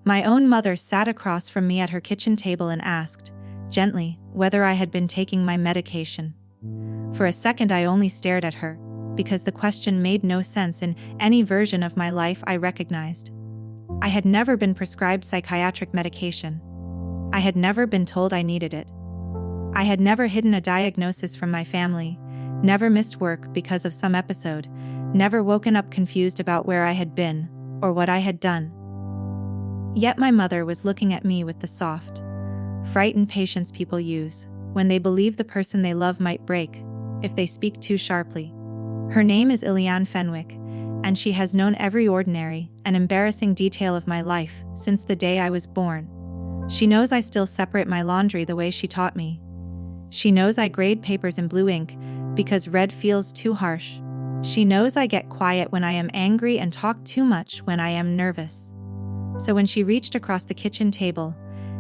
My own mother sat across from me at her kitchen table and asked, gently, whether I had been taking my medication. For a second I only stared at her, because the question made no sense in any version of my life I recognized. I had never been prescribed psychiatric medication. I had never been told I needed it. I had never hidden a diagnosis from my family, never missed work because of some episode, never woken up confused about where I had been or what I had done. Yet my mother was looking at me with the soft, frightened patience people use when they believe the person they love might break if they speak too sharply. Her name is Colette Fenwick, and she has known every ordinary and embarrassing detail of my life since the day I was born. She knows I still separate my laundry the way she taught me. She knows I grade papers in blue ink because red feels too harsh. She knows I get quiet when I am angry and talk too much when I am nervous. So when she reached across the kitchen table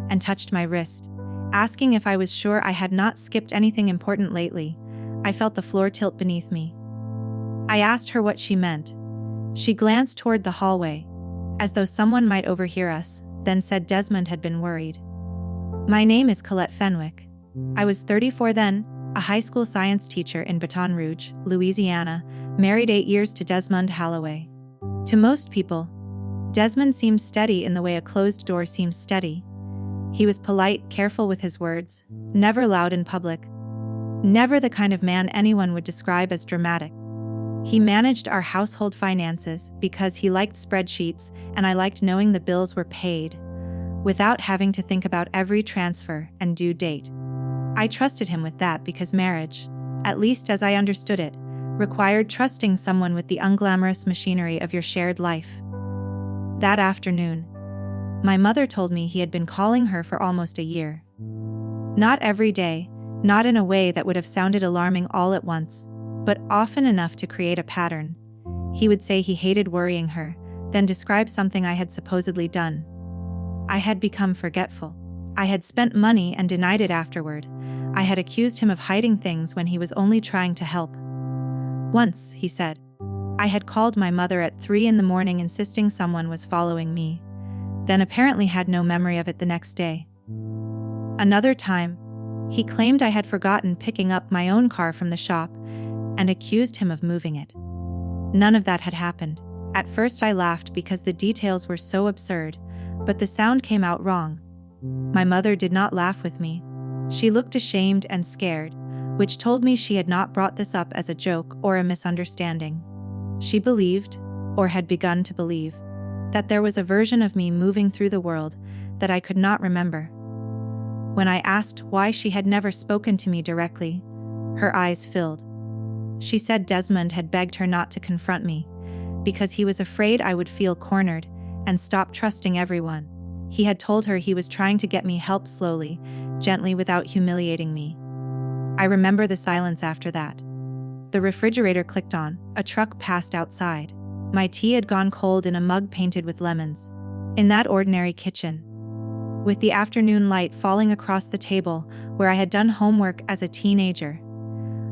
and touched my wrist, asking if I was sure I had not skipped anything important lately, I felt the floor tilt beneath me. I asked her what she meant. She glanced toward the hallway, as though someone might overhear us, then said Desmond had been worried. My name is Colette Fenwick. I was 34 then, a high school science teacher in Baton Rouge, Louisiana, married 8 years to Desmond Holloway. To most people, Desmond seemed steady in the way a closed door seems steady. He was polite, careful with his words, never loud in public, never the kind of man anyone would describe as dramatic. He managed our household finances because he liked spreadsheets and I liked knowing the bills were paid, without having to think about every transfer and due date. I trusted him with that because marriage, at least as I understood it, required trusting someone with the unglamorous machinery of your shared life. That afternoon, my mother told me he had been calling her for almost a year. Not every day, not in a way that would have sounded alarming all at once, but often enough to create a pattern. He would say he hated worrying her, then describe something I had supposedly done. I had become forgetful. I had spent money and denied it afterward. I had accused him of hiding things when he was only trying to help. Once, he said, I had called my mother at 3 a.m. insisting someone was following me, then apparently had no memory of it the next day. Another time, he claimed I had forgotten picking up my own car from the shop and accused him of moving it. None of that had happened. At first I laughed because the details were so absurd, but the sound came out wrong. My mother did not laugh with me. She looked ashamed and scared, which told me she had not brought this up as a joke or a misunderstanding. She believed, or had begun to believe, that there was a version of me moving through the world that I could not remember. When I asked why she had never spoken to me directly, her eyes filled. She said Desmond had begged her not to confront me, because he was afraid I would feel cornered and stop trusting everyone. He had told her he was trying to get me help slowly, gently without humiliating me. I remember the silence after that. The refrigerator clicked on, a truck passed outside. My tea had gone cold in a mug painted with lemons. In that ordinary kitchen, with the afternoon light falling across the table where I had done homework as a teenager,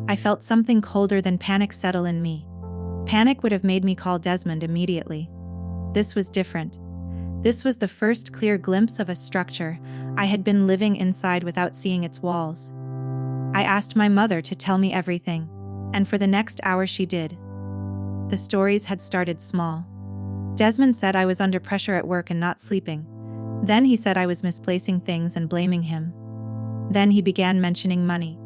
I felt something colder than panic settle in me. Panic would have made me call Desmond immediately. This was different. This was the first clear glimpse of a structure I had been living inside without seeing its walls. I asked my mother to tell me everything, and for the next hour she did. The stories had started small. Desmond said I was under pressure at work and not sleeping. Then he said I was misplacing things and blaming him. Then he began mentioning money.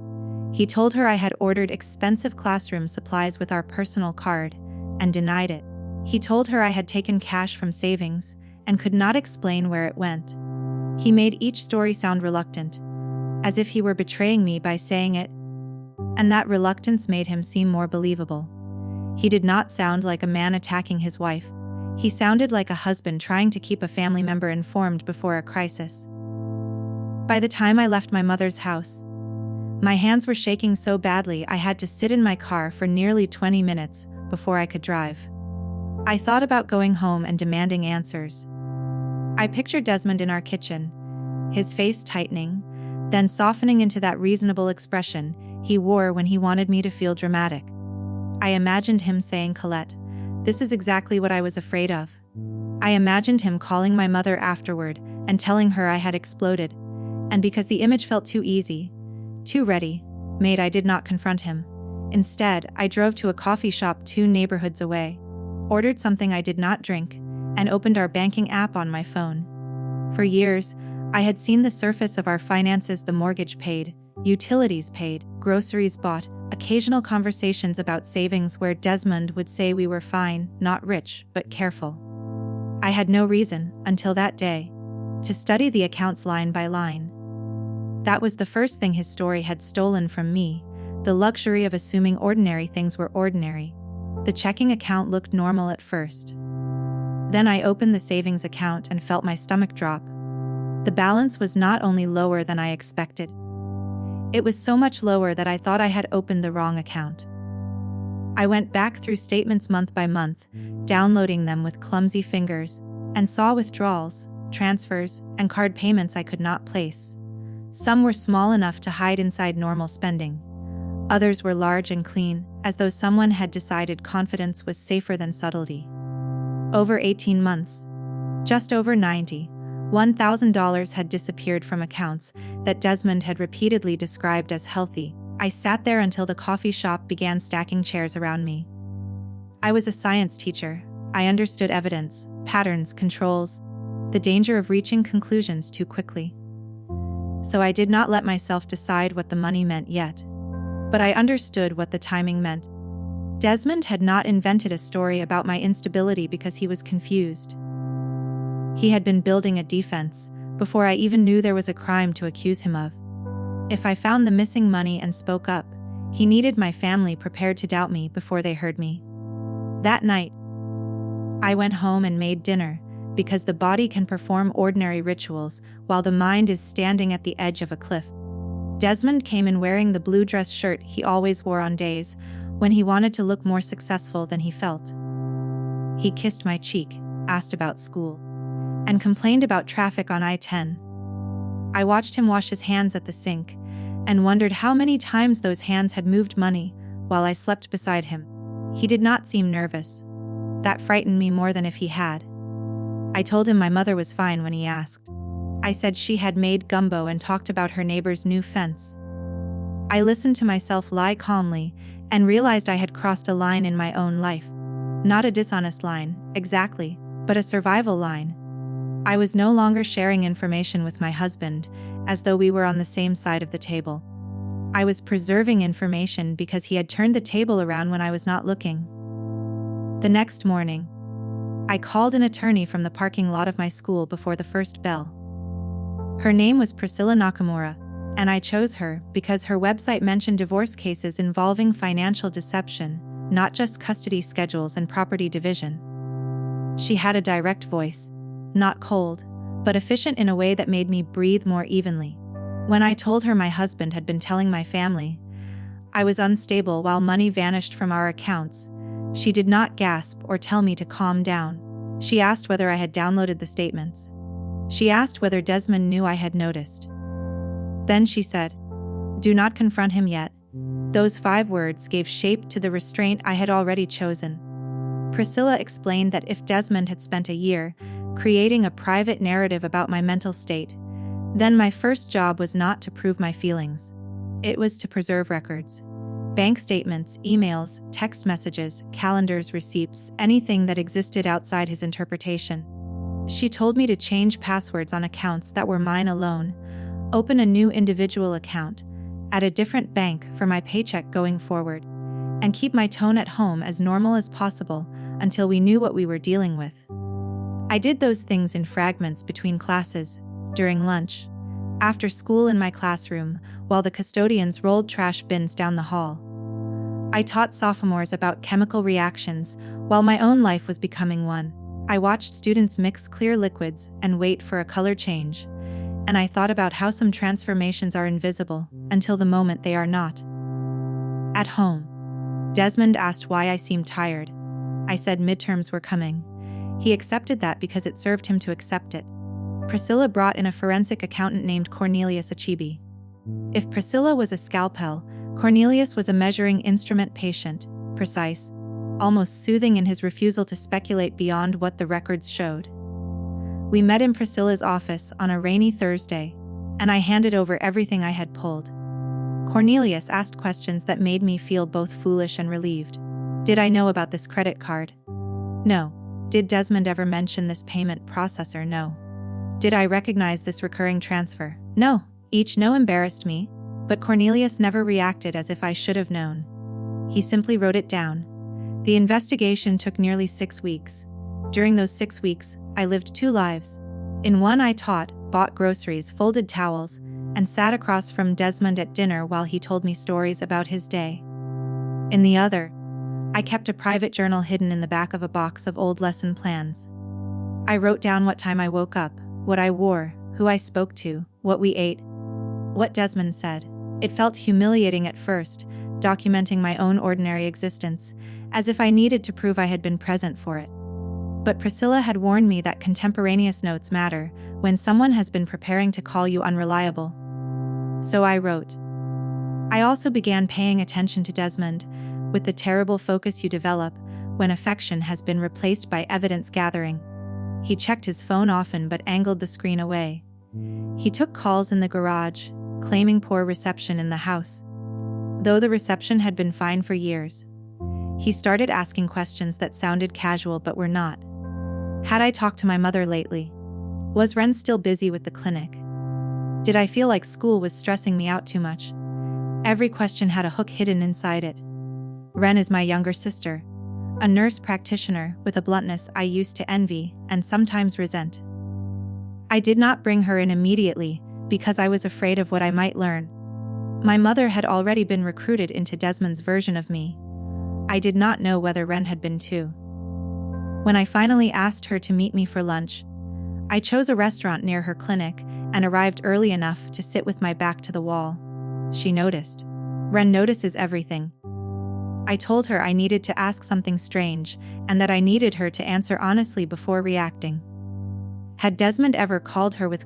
He told her I had ordered expensive classroom supplies with our personal card and denied it. He told her I had taken cash from savings and could not explain where it went. He made each story sound reluctant, as if he were betraying me by saying it, and that reluctance made him seem more believable. He did not sound like a man attacking his wife. He sounded like a husband trying to keep a family member informed before a crisis. By the time I left my mother's house, my hands were shaking so badly I had to sit in my car for nearly 20 minutes before I could drive. I thought about going home and demanding answers. I pictured Desmond in our kitchen, his face tightening, then softening into that reasonable expression he wore when he wanted me to feel dramatic. I imagined him saying, "Colette, this is exactly what I was afraid of. I imagined him calling my mother afterward and telling her I had exploded, and because the image felt too easy, too ready-made, I did not confront him. Instead, I drove to a coffee shop 2 neighborhoods away, ordered something I did not drink, and opened our banking app on my phone. For years, I had seen the surface of our finances: the mortgage paid, utilities paid, groceries bought, occasional conversations about savings where Desmond would say we were fine, not rich, but careful. I had no reason, until that day, to study the accounts line by line. That was the first thing his story had stolen from me, the luxury of assuming ordinary things were ordinary. The checking account looked normal at first. Then I opened the savings account and felt my stomach drop. The balance was not only lower than I expected, it was so much lower that I thought I had opened the wrong account. I went back through statements month by month, downloading them with clumsy fingers, and saw withdrawals, transfers, and card payments I could not place. Some were small enough to hide inside normal spending. Others were large and clean, as though someone had decided confidence was safer than subtlety. Over 18 months, just over $91,000 had disappeared from accounts that Desmond had repeatedly described as healthy. I sat there until the coffee shop began stacking chairs around me. I was a science teacher. I understood evidence, patterns, controls, the danger of reaching conclusions too quickly. So I did not let myself decide what the money meant yet. But I understood what the timing meant. Desmond had not invented a story about my instability because he was confused. He had been building a defense before I even knew there was a crime to accuse him of. If I found the missing money and spoke up, he needed my family prepared to doubt me before they heard me. That night, I went home and made dinner, because the body can perform ordinary rituals while the mind is standing at the edge of a cliff. Desmond came in wearing the blue dress shirt he always wore on days when he wanted to look more successful than he felt. He kissed my cheek, asked about school, and complained about traffic on I-10. I watched him wash his hands at the sink and wondered how many times those hands had moved money while I slept beside him. He did not seem nervous. That frightened me more than if he had. I told him my mother was fine when he asked. I said she had made gumbo and talked about her neighbor's new fence. I listened to myself lie calmly and realized I had crossed a line in my own life. Not a dishonest line, exactly, but a survival line. I was no longer sharing information with my husband, as though we were on the same side of the table. I was preserving information because he had turned the table around when I was not looking. The next morning, I called an attorney from the parking lot of my school before the first bell. Her name was Priscilla Nakamura, and I chose her because her website mentioned divorce cases involving financial deception, not just custody schedules and property division. She had a direct voice, not cold, but efficient in a way that made me breathe more evenly. When I told her my husband had been telling my family I was unstable while money vanished from our accounts, she did not gasp or tell me to calm down. She asked whether I had downloaded the statements. She asked whether Desmond knew I had noticed. Then she said, "Do not confront him yet." Those 5 words gave shape to the restraint I had already chosen. Priscilla explained that if Desmond had spent a year creating a private narrative about my mental state, then my first job was not to prove my feelings. It was to preserve records. Bank statements, emails, text messages, calendars, receipts, anything that existed outside his interpretation. She told me to change passwords on accounts that were mine alone, open a new individual account at a different bank for my paycheck going forward, and keep my tone at home as normal as possible until we knew what we were dealing with. I did those things in fragments between classes, during lunch, after school in my classroom, while the custodians rolled trash bins down the hall. I taught sophomores about chemical reactions while my own life was becoming one. I watched students mix clear liquids and wait for a color change, and I thought about how some transformations are invisible until the moment they are not. At home, Desmond asked why I seemed tired. I said midterms were coming. He accepted that because it served him to accept it. Priscilla brought in a forensic accountant named Cornelius Achibi. If Priscilla was a scalpel, Cornelius was a measuring instrument, patient, precise, almost soothing in his refusal to speculate beyond what the records showed. We met in Priscilla's office on a rainy Thursday, and I handed over everything I had pulled. Cornelius asked questions that made me feel both foolish and relieved. Did I know about this credit card? No. Did Desmond ever mention this payment processor? No. Did I recognize this recurring transfer? No. Each no embarrassed me, but Cornelius never reacted as if I should have known. He simply wrote it down. The investigation took nearly 6 weeks. During those 6 weeks, I lived 2 lives. In one, I taught, bought groceries, folded towels, and sat across from Desmond at dinner while he told me stories about his day. In the other, I kept a private journal hidden in the back of a box of old lesson plans. I wrote down what time I woke up, what I wore, who I spoke to, what we ate, what Desmond said. It felt humiliating at first, documenting my own ordinary existence, as if I needed to prove I had been present for it. But Priscilla had warned me that contemporaneous notes matter when someone has been preparing to call you unreliable. So I wrote. I also began paying attention to Desmond, with the terrible focus you develop when affection has been replaced by evidence gathering. He checked his phone often but angled the screen away. He took calls in the garage, claiming poor reception in the house, though the reception had been fine for years. He started asking questions that sounded casual but were not. Had I talked to my mother lately? Was Ren still busy with the clinic? Did I feel like school was stressing me out too much? Every question had a hook hidden inside it. Ren is my younger sister, a nurse practitioner with a bluntness I used to envy and sometimes resent. I did not bring her in immediately because I was afraid of what I might learn. My mother had already been recruited into Desmond's version of me. I did not know whether Ren had been too. When I finally asked her to meet me for lunch, I chose a restaurant near her clinic and arrived early enough to sit with my back to the wall. She noticed. Ren notices everything. I told her I needed to ask something strange and that I needed her to answer honestly before reacting. Had Desmond ever called her with